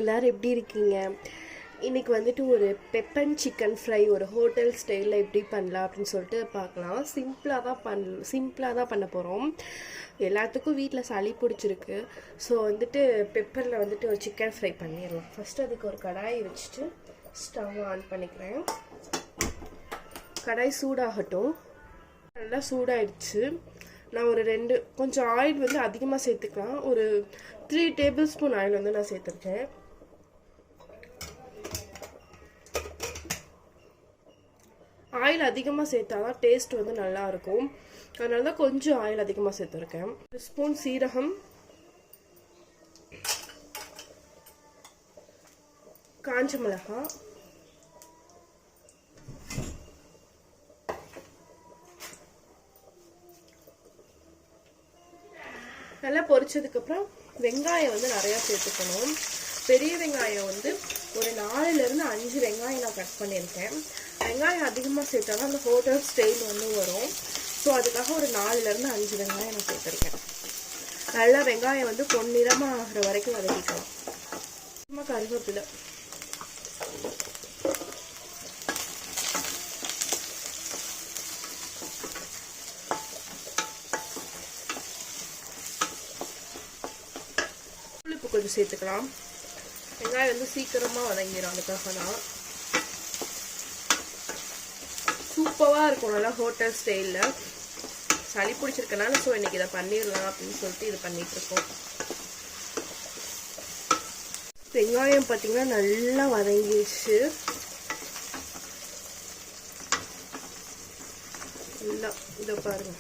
எல்லாரும் எப்படி இருக்கீங்க? இன்னைக்கு வந்துட்டு ஒரு பெப்பன் சிக்கன் ஃப்ரை ஒரு ஹோட்டல் ஸ்டைலில் எப்படி பண்ணலாம் அப்படின்னு சொல்லிட்டு பார்க்கலாம். சிம்பிளாக தான் பண்ண போகிறோம். எல்லாத்துக்கும் வீட்டில் சளி பிடிச்சிருக்கு. ஸோ வந்துட்டு பெப்பரில் வந்துட்டு ஒரு சிக்கன் ஃப்ரை பண்ணிடலாம். ஃபஸ்ட்டு அதுக்கு ஒரு கடாயை வச்சுட்டு ஸ்டவ் ஆன் பண்ணிக்கிறேன். கடாய் சூடாகட்டும். நல்லா சூடாயிடுச்சு. நான் ஒரு கொஞ்சம் ஆயில் வந்து அதிகமாக சேர்த்துக்கலாம். ஒரு 3 டேபிள் ஸ்பூன் ஆயில் வந்து நான் சேர்த்துருக்கேன். ஆயில் அதிகமாக சேர்த்தாதான் டேஸ்ட் வந்து நல்லா இருக்கும். அதனால தான் கொஞ்சம் ஆயில் அதிகமாக சேர்த்துருக்கேன். 1 ஸ்பூன் சீரகம், காஞ்ச மிளகாய், நல்லா பொரிச்சதுக்கப்புறம் வெங்காயம் வந்து நிறையா சேர்த்துக்கணும். பெரிய வெங்காயம் வந்து ஒரு 4லேருந்து 5 வெங்காயம் நான் கட் பண்ணியிருக்கேன். வெங்காயம் அதிகமாக சேர்த்தா தான் அந்த ஹோட்டல் ஸ்டைல் வந்து வரும். ஸோ அதுக்காக ஒரு 4லேருந்து 5 வெங்காயம் நான் சேர்த்துருக்கேன். நல்லா வெங்காயம் வந்து பொன்னிறமாக ஆகிற வரைக்கும் வதக்கிக்கலாம். சும்மா கருவேப்பிலை, உப்பு கொஞ்சம் சேர்த்துக்கலாம். வெங்காயம் வந்து சீக்கிரமாக வதங்கிடும். அதுக்காக தான் சூப்பராக இருக்கும், நல்லா ஹோட்டல் ஸ்டைலில். சளி பிடிச்சிருக்கனால ஸோ இன்னைக்கு இதை பண்ணிடலாம் அப்படின்னு சொல்லிட்டு இது பண்ணிகிட்ருக்கோம். வெங்காயம் பார்த்தீங்கன்னா நல்லா வதங்கிடுச்சு. நல்லா இதை பாருங்க.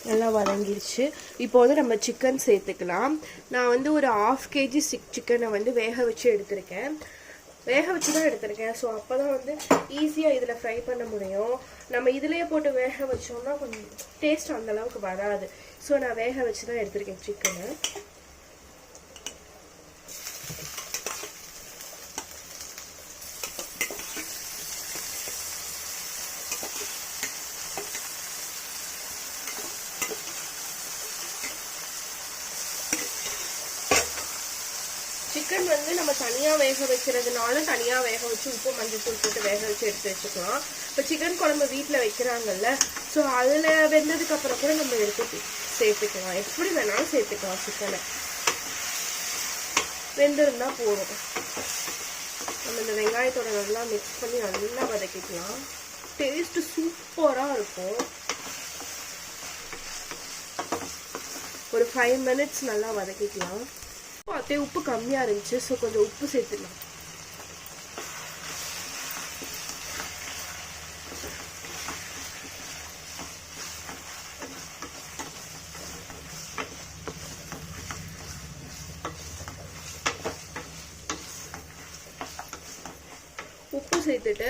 நல்லா வதங்கிடுச்சு. இப்போ வந்து நம்ம சிக்கன் சேர்த்துக்கலாம். நான் வந்து ஒரு 1/2 kg சிக்கனை வந்து வேக வச்சு எடுத்திருக்கேன். வேக வச்சு தான் எடுத்திருக்கேன். ஸோ அப்போ தான் வந்து ஈஸியாக இதில் ஃப்ரை பண்ண முடியும். நம்ம இதிலேயே போட்டு வேக வச்சோம்னா கொஞ்சம் டேஸ்ட் அந்தளவுக்கு வராது. ஸோ நான் வேக வச்சு தான் எடுத்திருக்கேன் சிக்கனை. சிக்கன் வந்து நம்ம தனியாக வேக வைக்கிறதுனால தனியாக வேக வச்சு உப்பு மஞ்சள் போட்டு வேக வச்சு எடுத்து வச்சுக்கலாம். இப்போ சிக்கன் குழம்பு வீட்டில் வைக்கிறாங்கல்ல, ஸோ அதில் வெந்ததுக்கு அப்புறம் கூட நம்ம எடுத்து சேர்த்துக்கலாம். எப்படி வேணாலும் சேர்த்துக்கலாம். சிக்கனை வெந்திருந்தா போதும். நம்ம இந்த வெங்காயத்தோட நல்லா மிக்ஸ் பண்ணி நல்லா வதக்கிக்கலாம். டேஸ்ட் சூப்பராக இருக்கும். ஒரு 5 minutes நல்லா வதக்கிக்கலாம். அதே உப்பு கம்மியாக இருந்துச்சு. ஸோ கொஞ்சம் உப்பு சேர்த்துக்கலாம். உப்பு சேர்த்துட்டு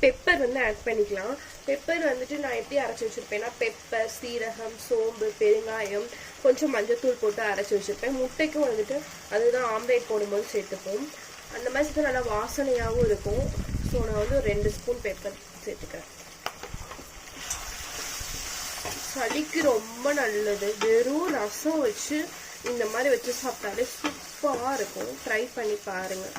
பெப்பர் வந்து ஆட் பண்ணிக்கலாம். பெப்பர் வந்துட்டு நான் எப்படி அரைச்சி வச்சுருப்பேன்னா, பெப்பர், சீரகம், சோம்பு, பெருங்காயம், கொஞ்சம் மஞ்சத்தூள் போட்டு அரைச்சி வச்சுருப்பேன். முட்டைக்கும் வந்துட்டு அதுதான் ஆம்லேட் போடும்போது சேர்த்துப்போம். அந்த மாதிரி சேர்த்து நல்லா வாசனையாகவும் இருக்கும். ஸோ நான் வந்து ஒரு 2 ஸ்பூன் பெப்பர் சேர்த்துக்கிறேன். சளிக்கு ரொம்ப நல்லது. வெறும் ரசம் வச்சு இந்த மாதிரி வச்சு சாப்பிட்டாலே சூப்பராக இருக்கும். ட்ரை பண்ணி பாருங்கள்.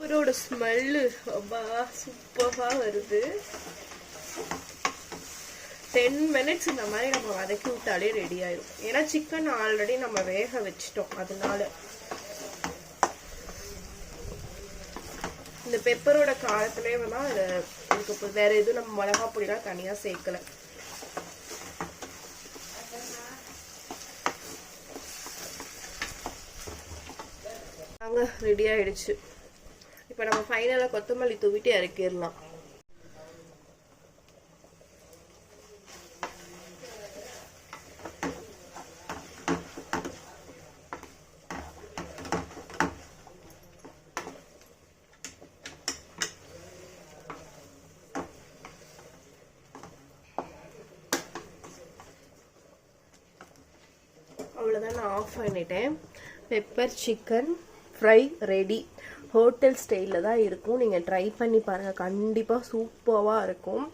பெப்பரோட ஸ்மெல்லு ரொம்ப சூப்பராக வருது. 10 minutes இந்த மாதிரி நம்ம வதக்கி விட்டாலே ரெடி ஆயிடும். ஏன்னா சிக்கன் ஆல்ரெடி நம்ம வேக வச்சிட்டோம். அதனால இந்த பெப்பரோட காரத்திலே தான் இதுக்கு வேற எதுவும் நம்ம மிளகா பொடிலாம் தனியாக சேர்க்கல. அங்கே ரெடி ஆயிடுச்சு. இப்போ நம்ம ஃபைனலாக கொத்தமல்லி தூவிட்டு இறக்கிடலாம். அவ்வளோதான், நான் ஆஃப் பண்ணிட்டேன். Pepper chicken fry ready. Hotel ஸ்டைலில் தான் இருக்கும். நீங்கள் ட்ரை பண்ணி பாருங்கள், கண்டிப்பாக சூப்பராக இருக்கும்.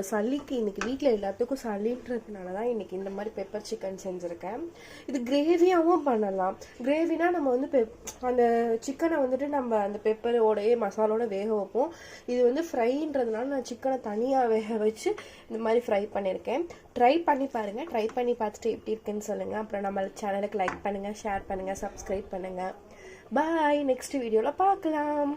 சளிக்கு இன்றைக்கி வீட்டில் எல்லாத்துக்கும் சளின்றதுனால தான் இன்றைக்கி இந்த மாதிரி பெப்பர் சிக்கன் செஞ்சுருக்கேன். இது கிரேவியாகவும் பண்ணலாம். கிரேவினா நம்ம வந்து அந்த சிக்கனை வந்துட்டு நம்ம அந்த பெப்பரோடையே மசாலோட வேக வைப்போம். இது வந்து ஃப்ரைன்றதுனால நான் சிக்கனை தனியாக வேக வச்சு இந்த மாதிரி ஃப்ரை பண்ணியிருக்கேன். ட்ரை பண்ணி பாருங்கள். ட்ரை பண்ணி பார்த்துட்டு எப்படி இருக்குன்னு சொல்லுங்கள். அப்புறம் நம்ம சேனலுக்கு லைக் பண்ணுங்கள், ஷேர் பண்ணுங்கள், சப்ஸ்கிரைப் பண்ணுங்கள். பாய். நெக்ஸ்ட் வீடியோவில் பார்க்கலாம்.